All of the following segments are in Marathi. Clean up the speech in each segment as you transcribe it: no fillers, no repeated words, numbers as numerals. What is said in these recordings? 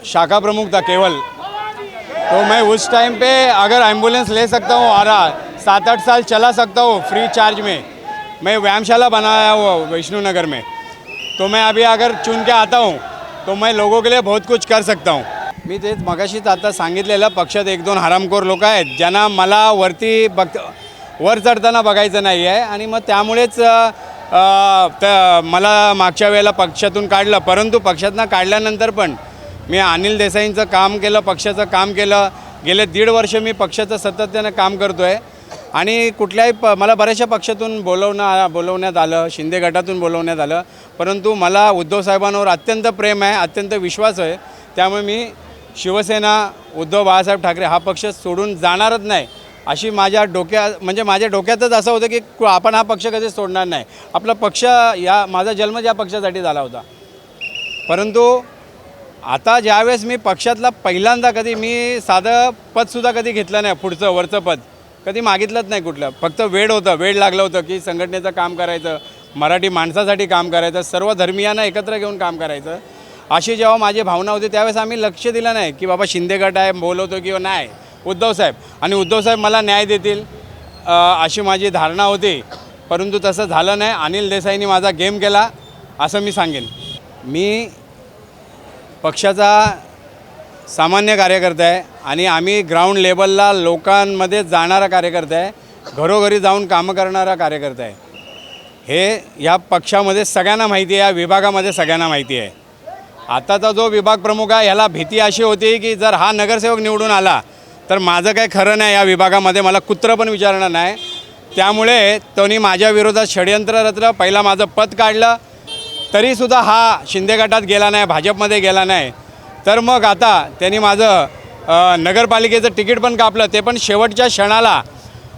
शाखा प्रमुख था केवल, तो मैं उस टाइम पे अगर एम्बुलेंस ले सकता हूँ और 7-8 साल चला सकता हूँ फ्री चार्ज में। मैं व्यायामशाला बनाया हुआ हूँ वैष्णो नगर में, तो मैं अभी अगर चुन के आता हूँ तो मैं लोगों के लिए बहुत कुछ कर सकता हूँ। मी तेच मगाशीच आता सांगितलेलं, पक्षात 1-2 हरामखोर लोक आहेत ज्यांना मला वर चढताना बघायचं नाही आहे आणि मग त्यामुळेच मला मागच्या वेळेला पक्षातून काढलं। परंतु पक्षातून काढल्यानंतर पण मी अनिल देसाईंचं काम केलं, पक्षाचं काम केलं। गेले 1.5 वर्ष मी पक्षाचं सातत्याने काम करतो आहे आणि कुठल्याही मला बऱ्याचशा पक्षातून बोलवण्यात आलं, शिंदे गटातून बोलवण्यात आलं, परंतु मला उद्धव साहेबांवर अत्यंत प्रेम आहे, अत्यंत विश्वास आहे। त्यामुळे मी शिवसेना, उद्धव बाळासाहेब ठाकरे हा पक्ष सोडून जाणारच नाही अशी माझ्या डोक्यातच असं होतं की आपण हा पक्ष कधी सोडणार नाही। आपला पक्ष माझा जन्म या पक्षासाठी झाला होता। परंतु आता ज्यावेळेस मी पक्षातला पहिल्यांदा कधी मी साधं पदसुद्धा कधी घेतलं नाही, वरचं पद कधी मागितलंच नाही कुठलं। फक्त वेळ लागलं होतं की संघटनेचं काम करायचं, मराठी माणसासाठी काम करायचं, सर्व धर्मीयांना एकत्र घेऊन काम करायचं। अशी जेव्हा माझी भावना होती त्यावेळेस आम्ही लक्ष दिलं नाही की बाबा शिंदे गट आहे बोलवतो किंवा नाही, उद्धव साहेब मला न्याय देतील अशी माझी धारणा होती। परंतु तसं झालं नाही। अनिल देसाईंनी माझा गेम केला असं मी सांगेन। मी पक्षाचा सामान्य कार्यकर्ता आहे आणि आम्ही ग्राउंड लेवलला लोकांमध्ये जाणारा कार्यकर्ता आहे, घरोघरी जाऊन कामं करणारा कार्यकर्ता आहे। हे या पक्षामध्ये सगळ्यांना माहिती आहे, या विभागामध्ये सगळ्यांना माहिती आहे। आताचा जो विभाग प्रमुख आहे याला भीती अशी होती की जर हा नगरसेवक निवडून आला तर माझं काही खरं नाही, या विभागामध्ये मला कुत्र पण विचारणार नाही। त्यामुळे त्यांनी माझ्या विरोधात षडयंत्र रचलं, पहिला माझं पद काढलं, तरीसुद्धा हा शिंदे गटात गेला नाही, भाजपमध्ये गेला नाही। तर मग आता त्यांनी माझं नगरपालिकेचं तिकीट पण कापलं, ते पण शेवटच्या क्षणाला।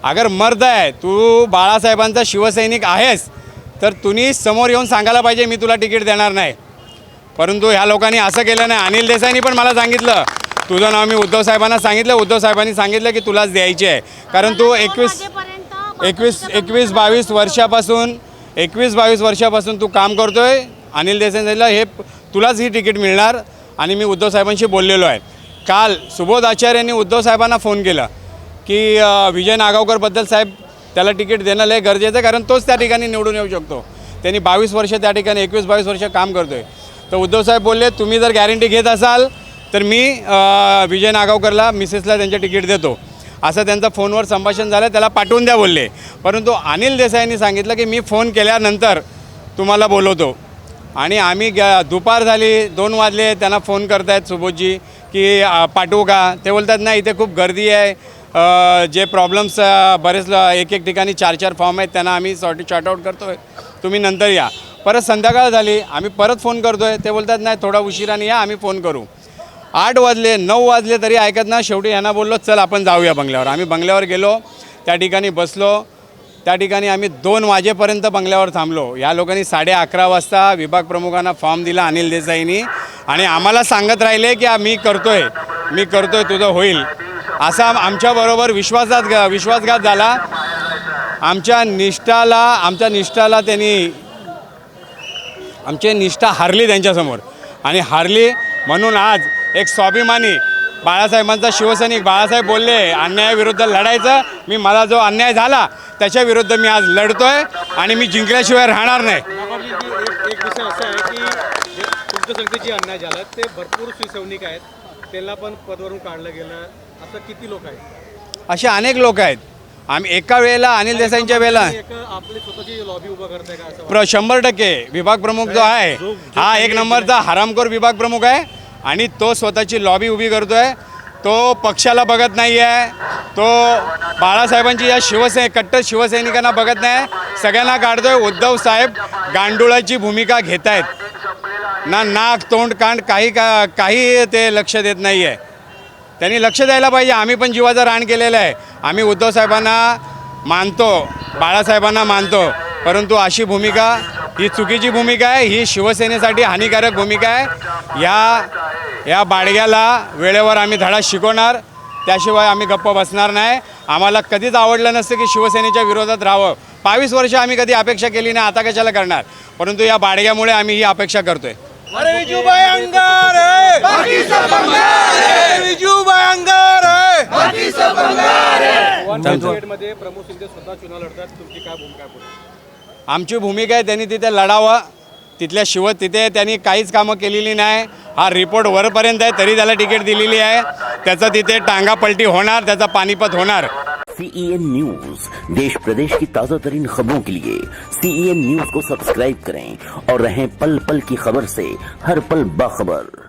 अगर मर्द आहे, तू बाळासाहेबांचा शिवसैनिक आहेस तर तुम्ही समोर येऊन सांगायला पाहिजे मी तुला तिकीट देणार नाही। परंतु ह्या लोकांनी असं केलं नाही। अनिल देसाईंनी पण मला सांगितलं तुझं नाव मी उद्धव साहेबांना सांगितलं, उद्धव साहेबांनी सांगितलं की तुलाच द्यायची आहे, कारण तू 21-22 वर्षापासून तू काम करतोय। अनिल देसाई सांगितलं हे तुलाच ही तिकीट मिळणार आणि मी उद्धव साहेबांशी बोललेलो आहे। काल सुबोध आचार्यांनी उद्धव साहेबांना फोन केला की विजय नागावकरबद्दल साहेब त्याला तिकीट देणं लय गरजेचं आहे, कारण तोच त्या ठिकाणी निवडून येऊ शकतो। त्यांनी 22 वर्ष त्या ठिकाणी 21-22 वर्ष काम करतोय। तर उद्धव साहेब बोलले तुम्ही जर गॅरंटी घेत असाल तर मी विजय नागावकरला मिसेसला त्यांचे तिकीट देतो, असं त्यांचं फोनवर संभाषण झालं, त्याला पाठवून द्या बोलले। परंतु अनिल देसाईंनी सांगितलं की मी फोन केल्यानंतर तुम्हाला बोलवतो। आणि आम्ही दुपार झाली, 2 वाजले, त्यांना फोन करतायत सुबोधजी की पाठवू का? ते बोलतात नाही इथे खूप गर्दी आहे, जे प्रॉब्लेम्स बरेच एक ठिकाणी 4-4 फॉर्म आहेत त्यांना आम्ही शॉर्ट आउट करतो आहे, तुम्ही नंतर या। परत संध्याकाळ झाली, आम्ही परत फोन करतो आहे, ते बोलतात नाही थोडा उशिराने या, आम्ही फोन करू। 8 वाजले 9 वाजले तरी ऐकत ना, शेवटी यांना बोललो चल आपण जाऊया बंगल्यावर। आम्ही बंगल्यावर गेलो, त्या ठिकाणी बसलो, त्या ठिकाणी आम्ही 2 वाजेपर्यंत बंगल्यावर थांबलो। या लोकांनी 11:30 वाजता विभाग प्रमुखांना फॉर्म दिला अनिल देसाईंनी आणि आम्हाला सांगत राहिले की मी करतोय तुझं होईल, असा आमच्याबरोबर विश्वासघात झाला। आमच्या निष्ठाला त्यांनी आमची निष्ठा हारली त्यांच्यासमोर आणि हारली म्हणून आज एक स्वाभिमानी बाळासाहेबांचा शिवसैनिक बाळासाहेब बोलले अन्यायाविरुद्ध लढायचं, मला जो अन्याय झाला त्याच्या विरुद्ध मी आज लढतोय आणि मी जिंकल्याशिवाय राहणार नाही। एक विषय असा आहे की तुमच्या संगती जे अन्याय झाला ते भरपूर शिवसैनिक आहेत, त्यांना पण पदवरून काढलं गेलं, असं किती लोक आहेत? असे अनेक लोक आहेत। आम्ही एका वेळेला अनिल देसाईंच्या वेळेला आपली स्वतःची लॉबी उभा करताय का? 100% विभाग प्रमुख जो आहे हा 1 नंबरचा हरामखोर विभाग प्रमुख आहे आणि तो स्वतःची लॉबी उभी करतोय। तो पक्षाला बघत नाही आहे, तो बाळासाहेबांची या कट्टर शिवसैनिकांना बघत नाही, सगळ्यांना काढतोय। उद्धव साहेब गांडुळाची भूमिका घेत आहेत ना, नाक तोंड कांड काही ते लक्ष देत नाही आहे। त्यांनी लक्ष द्यायला पाहिजे। आम्ही पण जीवाचं रान केलेलं आहे, आम्ही उद्धव साहेबांना मानतो, बाळासाहेबांना मानतो, परंतु अशी भूमिका ही चुकीची भूमिका आहे, ही शिवसेनेसाठी हानिकारक भूमिका आहे। या बाडग्याला वेळेवर आम्ही धडा शिकवणार, त्याशिवाय आम्ही गप्प बसणार नाही। आम्हाला कधीच आवडलं नसतं की शिवसेनेच्या विरोधात राहावं। 22 वर्ष आम्ही कधी अपेक्षा केली नाही, आता कशाला करणार, परंतु या बाडग्यामुळे आम्ही ही अपेक्षा करतोय। अरे विजूभाई अंगार है, बाकी सब बंगार है। विजूभाई अंगार है, बाकी सब बंगार है। मध्ये प्रमोद शिंदे स्वतः चुनाव लढतात, तुमची काय भूमिका आहे पुढे? आमची भूमिका आहे त्यांनी तिथे लढावं. तिथल्या शिवत तिथे त्यांनी काहीच कामं केलेली नाही. हा रिपोर्ट वरपर्यंत आहे तरी त्याला तिकीट दिलेली आहे. त्याचं तिथे टांगापलटी होणार, त्याचा पानिपत होणार. CEN न्यूज देश प्रदेश की ताज़ा तरीन खबरों के लिए CEN न्यूज को सब्सक्राइब करें और रहें पल पल की खबर से हर पल बाखबर.